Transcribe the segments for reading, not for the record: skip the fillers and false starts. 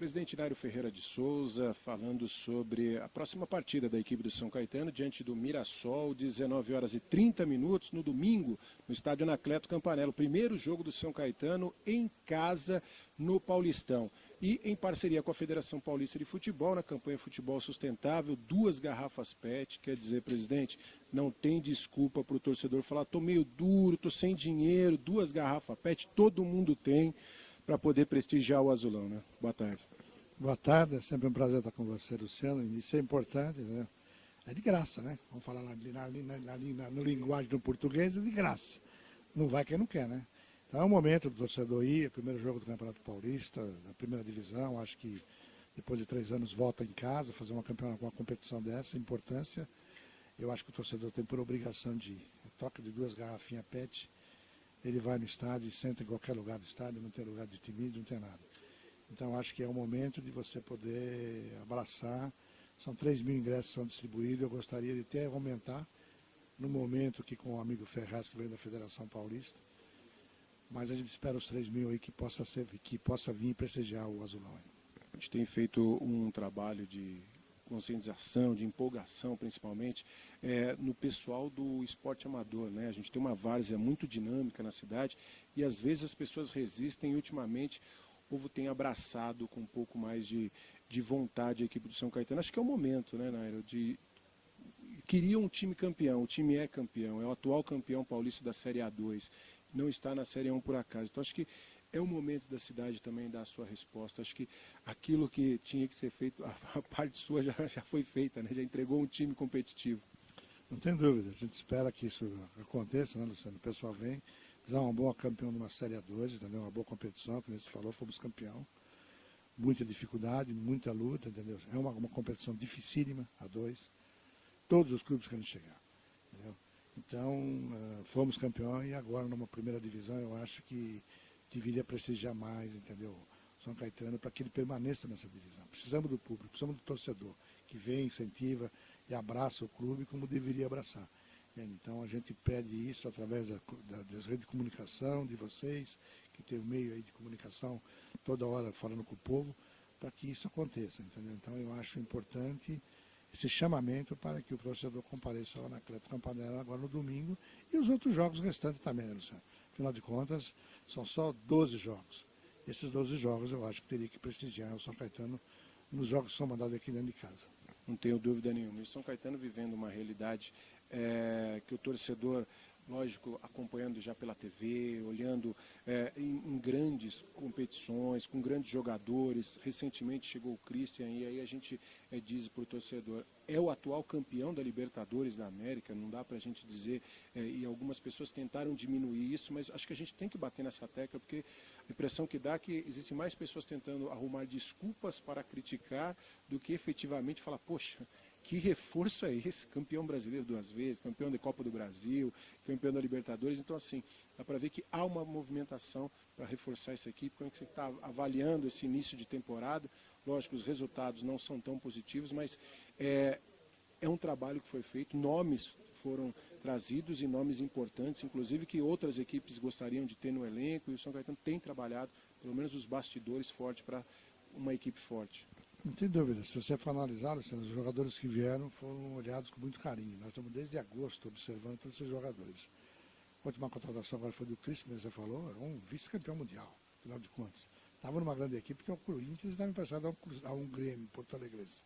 Presidente Nário Ferreira de Souza falando sobre a próxima partida da equipe do São Caetano diante do Mirassol, 19 horas e 30 minutos no domingo, no estádio Anacleto Campanella. O primeiro jogo do São Caetano em casa no Paulistão. E em parceria com a Federação Paulista de Futebol, na campanha Futebol Sustentável, 2 garrafas PET. Quer dizer, presidente, não tem desculpa para o torcedor falar: tô meio duro, tô sem dinheiro. 2 garrafas PET, todo mundo tem, para poder prestigiar o Azulão, né? Boa tarde. Boa tarde, é sempre um prazer estar com você, Luciano. Isso é importante, né? É de graça, né? Vamos falar na linguagem do português, é de graça. Não vai quem não quer, né? Então é o momento do torcedor ir, é o primeiro jogo do Campeonato Paulista, da primeira divisão. Acho que depois de 3 anos volta em casa, fazer uma competição dessa, importância. Eu acho que o torcedor tem por obrigação de ir. Troca de 2 garrafinhas PET, ele vai no estádio e senta em qualquer lugar do estádio, não tem lugar de timide, não tem nada. Então acho que é o momento de você poder abraçar. São 3 mil ingressos que são distribuídos. Eu gostaria de até aumentar no momento que com o amigo Ferraz, que vem da Federação Paulista. Mas a gente espera os 3 mil aí que possa vir prestigiar o Azulão. A gente tem feito um trabalho de conscientização, de empolgação principalmente, no pessoal do esporte amador, né? A gente tem uma várzea muito dinâmica na cidade e às vezes as pessoas resistem e ultimamente o povo tem abraçado com um pouco mais de vontade a equipe do São Caetano. Acho que é o momento, né, Nairo, queria um time campeão, o time é campeão, é o atual campeão paulista da Série A2, não está na Série A1 por acaso. Então acho que é o momento da cidade também dar a sua resposta. Acho que aquilo que tinha que ser feito, a parte sua já foi feita, né? Já entregou um time competitivo. Não tem dúvida, a gente espera que isso aconteça, né, Luciano? O pessoal vem, fizer uma boa campeão numa Série A2, entendeu? Uma boa competição, como você falou, fomos campeão. Muita dificuldade, muita luta, entendeu? É uma competição dificílima, A2. Todos os clubes querem chegar, entendeu? Então, fomos campeão e agora numa primeira divisão eu acho que deveria prestigiar mais, entendeu? O São Caetano, para que ele permaneça nessa divisão. Precisamos do público, precisamos do torcedor, que vem, incentiva e abraça o clube como deveria abraçar. Então a gente pede isso através das redes de comunicação de vocês, que tem um meio aí de comunicação toda hora falando com o povo, para que isso aconteça, entendeu? Então eu acho importante esse chamamento para que o torcedor compareça ao Anacleto Campanella agora no domingo e os outros jogos restantes também, né, Luciano? Afinal de contas, são só 12 jogos. Esses 12 jogos eu acho que teria que prestigiar o São Caetano nos jogos que são mandados aqui dentro de casa. Não tenho dúvida nenhuma. E o São Caetano vivendo uma realidade que o torcedor, lógico, acompanhando já pela TV, olhando em grandes competições, com grandes jogadores. Recentemente chegou o Christian e aí a gente diz para o torcedor, é o atual campeão da Libertadores da América, não dá para a gente dizer, e algumas pessoas tentaram diminuir isso, mas acho que a gente tem que bater nessa tecla, porque a impressão que dá é que existem mais pessoas tentando arrumar desculpas para criticar do que efetivamente falar, poxa, que reforço é esse? Campeão brasileiro 2 vezes, campeão da Copa do Brasil, campeão da Libertadores. Então, assim, dá para ver que há uma movimentação para reforçar essa equipe. Como é que você está avaliando esse início de temporada? Lógico, os resultados não são tão positivos, mas é um trabalho que foi feito, nomes foram trazidos e nomes importantes, inclusive que outras equipes gostariam de ter no elenco, e o São Caetano tem trabalhado, pelo menos os bastidores fortes, para uma equipe forte. Não tem dúvida, se você for analisar, os jogadores que vieram foram olhados com muito carinho. Nós estamos desde agosto observando todos esses jogadores. A última contratação agora foi do Christian, que você falou, é um vice-campeão mundial, afinal de contas. Estava numa grande equipe que é o Corinthians e estava emprestado a um Grêmio, Porto Alegrense.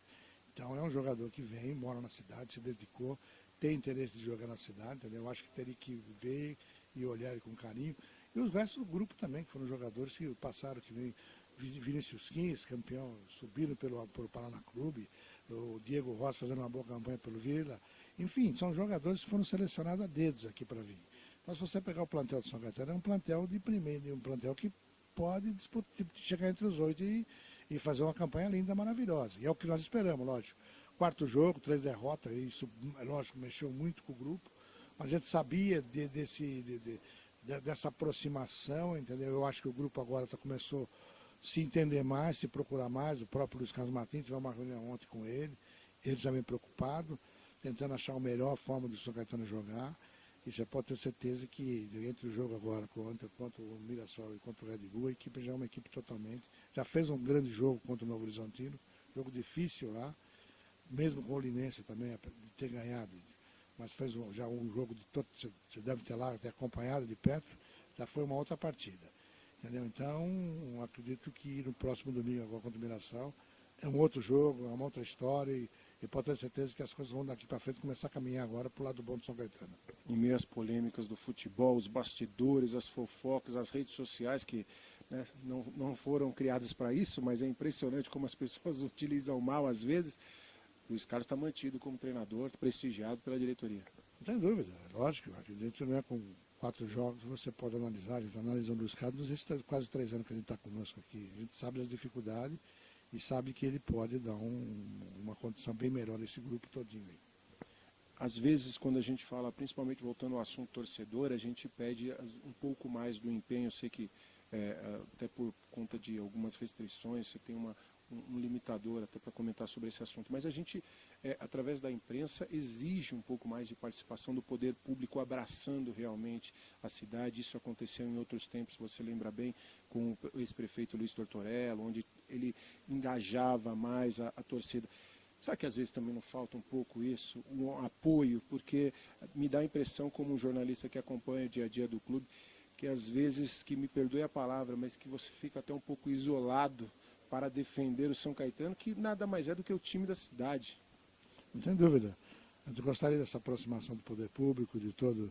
Então é um jogador que vem, mora na cidade, se dedicou, tem interesse de jogar na cidade, entendeu? Eu acho que teria que ver e olhar com carinho. E os restos do grupo também, que foram jogadores que passaram, que nem Vinícius Quins, campeão, subiram pelo Paraná Clube, o Diego Rossi fazendo uma boa campanha pelo Vila. Enfim, são jogadores que foram selecionados a dedos aqui para vir. Então, se você pegar o plantel do São Caetano, é um plantel de primeiro, um plantel que pode disputar, chegar entre os 8 e fazer uma campanha linda, maravilhosa. E é o que nós esperamos, lógico. 4º jogo, 3 derrotas, isso, lógico, mexeu muito com o grupo, mas a gente sabia dessa aproximação, entendeu? Eu acho que o grupo agora começou a se entender mais, se procurar mais. O próprio Luiz Carlos Martins teve uma reunião ontem com ele já vem preocupado, tentando achar a melhor forma do São Caetano jogar. E você pode ter certeza que entre o jogo agora contra o Mirassol e contra o Red Bull, a equipe já é uma equipe totalmente já fez um grande jogo contra o Novo Horizontino, jogo difícil lá, mesmo com o Olinense também, de ter ganhado, mas fez já um jogo de todo, você deve ter lá até acompanhado de perto, já foi uma outra partida. Entendeu? Então, acredito que no próximo domingo, agora contra o Mirassol, é um outro jogo, é uma outra história e pode ter certeza que as coisas vão daqui para frente começar a caminhar agora para o lado bom do São Caetano. Em meio às polêmicas do futebol, os bastidores, as fofocas, as redes sociais que, né, não foram criadas para isso, mas é impressionante como as pessoas utilizam mal às vezes. O Luiz Carlos está mantido como treinador, prestigiado pela diretoria. Não tem dúvida, é lógico, acredito, não é com 4 jogos você pode analisar, a gente analisa o Luiz Carlos, nos quase 3 anos que a gente está conosco aqui, a gente sabe as dificuldades e sabe que ele pode dar uma condição bem melhor a esse grupo todinho aí. Às vezes, quando a gente fala, principalmente voltando ao assunto torcedor, a gente pede um pouco mais do empenho. Eu sei que, até por conta de algumas restrições, você tem um limitador até para comentar sobre esse assunto. Mas a gente, através da imprensa, exige um pouco mais de participação do poder público, abraçando realmente a cidade. Isso aconteceu em outros tempos, você lembra bem, com o ex-prefeito Luiz Tortorello, onde ele engajava mais a torcida. Será que às vezes também não falta um pouco isso, um apoio? Porque me dá a impressão, como um jornalista que acompanha o dia a dia do clube, que às vezes, que me perdoe a palavra, mas que você fica até um pouco isolado para defender o São Caetano, que nada mais é do que o time da cidade. Não tem dúvida. Eu gostaria dessa aproximação do poder público, de toda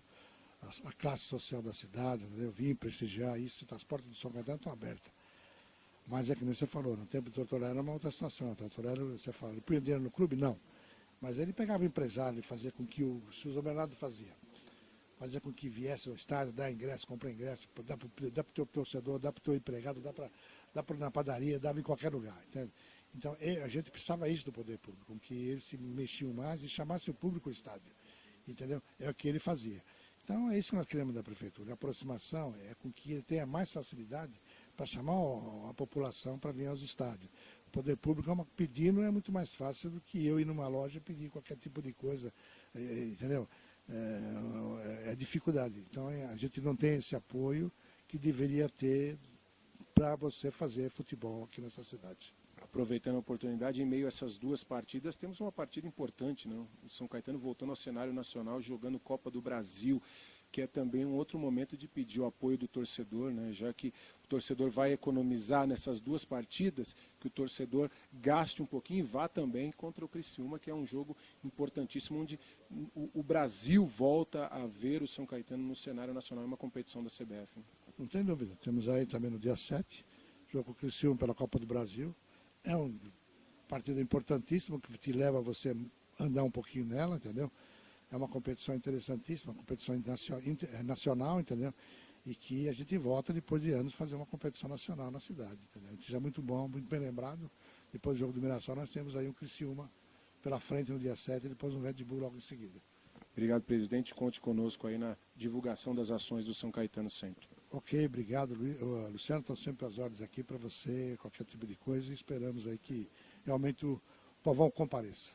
a classe social da cidade, entendeu? Vim prestigiar isso, as portas do São Caetano estão abertas. Mas é que nem você falou, no tempo do Tortorello era uma outra situação. O Tortorello, você fala, ele punha dinheiro no clube? Não. Mas ele pegava o empresário e fazia com que se os Bernardo fazia com que viesse ao estádio, dar ingresso, comprar ingresso, dá para o teu torcedor, dá para o teu empregado, dá para na padaria, dava em qualquer lugar. Entende? Então a gente precisava isso do poder público, com que eles se mexiam mais e chamasse o público ao estádio. Entendeu? É o que ele fazia. Então é isso que nós queremos da prefeitura. A aproximação é com que ele tenha mais facilidade para chamar a população para vir aos estádios. O poder público pedindo é muito mais fácil do que eu ir numa loja e pedir qualquer tipo de coisa, entendeu? É dificuldade. Então a gente não tem esse apoio que deveria ter para você fazer futebol aqui nessa cidade. Aproveitando a oportunidade, em meio a essas duas partidas, temos uma partida importante, não? O São Caetano voltando ao cenário nacional, jogando Copa do Brasil, que é também um outro momento de pedir o apoio do torcedor, né? Já que o torcedor vai economizar nessas duas partidas, que o torcedor gaste um pouquinho e vá também contra o Criciúma, que é um jogo importantíssimo, onde o Brasil volta a ver o São Caetano no cenário nacional, em uma competição da CBF. Né? Não tem dúvida. Temos aí também no dia 7, jogo com o Criciúma pela Copa do Brasil. É uma partida importantíssima que te leva a você andar um pouquinho nela, entendeu? É uma competição interessantíssima, uma competição nacional, entendeu? E que a gente volta depois de anos fazer uma competição nacional na cidade, entendeu? Já é muito bom, muito bem lembrado. Depois do jogo do Mirassol nós temos aí um Criciúma pela frente no dia 7 e depois um Red Bull logo em seguida. Obrigado, presidente. Conte conosco aí na divulgação das ações do São Caetano sempre. Ok, obrigado, Luciano. Estou sempre às ordens aqui para você, qualquer tipo de coisa. E esperamos aí que realmente o povão compareça.